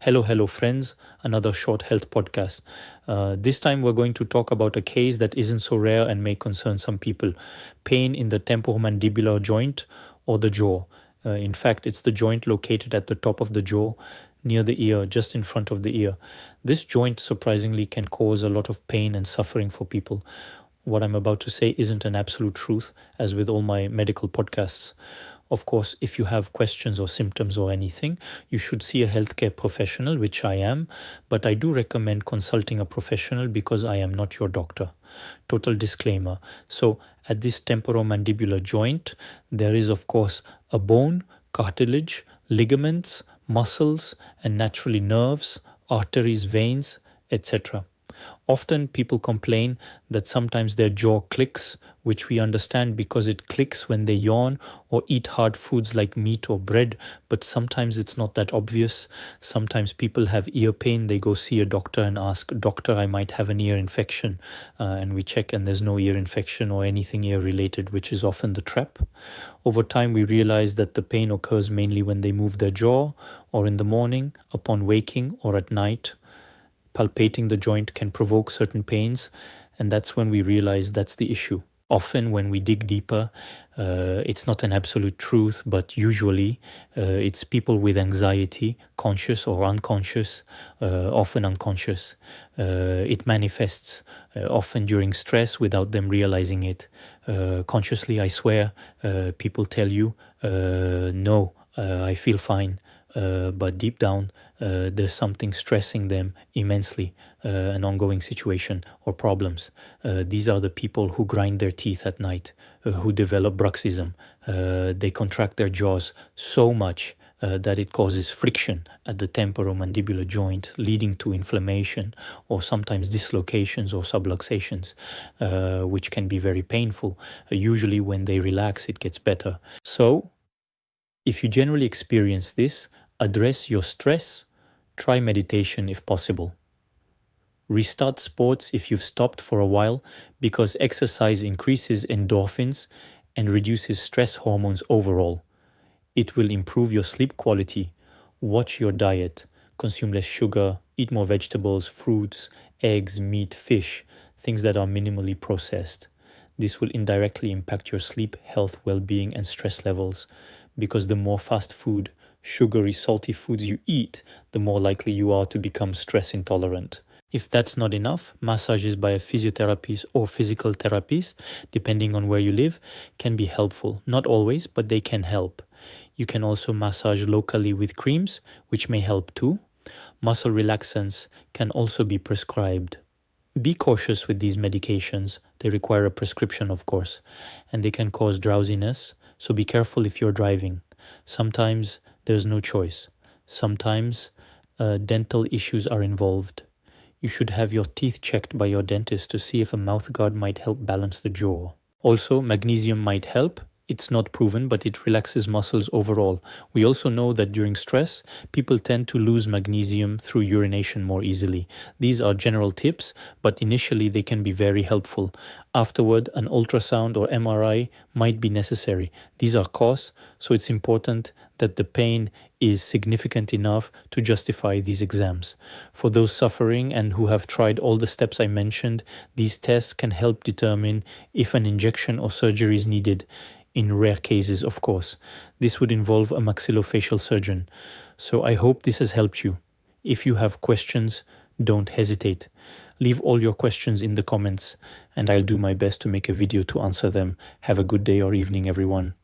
Hello, friends. Another short health podcast. This time we're going to talk about a case that isn't so rare and may concern some people. Pain in the temporomandibular joint or the jaw. In fact, it's the joint located at the top of the jaw, near the ear, just in front of the ear. This joint, surprisingly, can cause a lot of pain and suffering for people. What I'm about to say isn't an absolute truth, as with all my medical podcasts. Of course, if you have questions or symptoms or anything, you should see a healthcare professional, which I am, but I do recommend consulting a professional because I am not your doctor. Total disclaimer. So, at this temporomandibular joint, there is, of course, a bone, cartilage, ligaments, muscles, and naturally nerves, arteries, veins, etc. Often people complain that sometimes their jaw clicks, which we understand because it clicks when they yawn or eat hard foods like meat or bread, but sometimes it's not that obvious. Sometimes people have ear pain, they go see a doctor and ask, "Doctor, I might have an ear infection," and we check and there's no ear infection or anything ear related, which is often the trap. Over time we realize that the pain occurs mainly when they move their jaw or in the morning, upon waking, or at night. Palpating the joint can provoke certain pains, and that's when we realize that's the issue. Often when we dig deeper, it's not an absolute truth, but usually it's people with anxiety, conscious or unconscious, often unconscious. It manifests often during stress without them realizing it. Consciously, I swear, people tell you, no, I feel fine. But deep down, there's something stressing them immensely, an ongoing situation or problems. These are the people who grind their teeth at night, who develop bruxism. They contract their jaws so much that it causes friction at the temporomandibular joint, leading to inflammation or sometimes dislocations or subluxations, which can be very painful. Usually when they relax, it gets better. So, if you generally experience this, address your stress, try meditation if possible. Restart sports if you've stopped for a while because exercise increases endorphins and reduces stress hormones overall. It will improve your sleep quality. Watch your diet. Consume less sugar, eat more vegetables, fruits, eggs, meat, fish, things that are minimally processed. This will indirectly impact your sleep, health, well-being, and stress levels because the more fast food, sugary, salty foods you eat, the more likely you are to become stress intolerant. If that's not enough, massages by a physiotherapist or physical therapist, depending on where you live, can be helpful. Not always, but they can help. You can also massage locally with creams, which may help too. Muscle relaxants can also be prescribed. Be cautious with these medications. They require a prescription, of course, and they can cause drowsiness, so be careful if you're driving. Sometimes there's no choice. Sometimes dental issues are involved. You should have your teeth checked by your dentist to see if a mouthguard might help balance the jaw. Also, magnesium might help. It's not proven, but it relaxes muscles overall. We also know that during stress, people tend to lose magnesium through urination more easily. These are general tips, but initially they can be very helpful. Afterward, an ultrasound or MRI might be necessary. These are costs, so it's important that the pain is significant enough to justify these exams. For those suffering and who have tried all the steps I mentioned, these tests can help determine if an injection or surgery is needed. In rare cases, of course. This would involve a maxillofacial surgeon. So I hope this has helped you. If you have questions, don't hesitate. Leave all your questions in the comments, and I'll do my best to make a video to answer them. Have a good day or evening, everyone.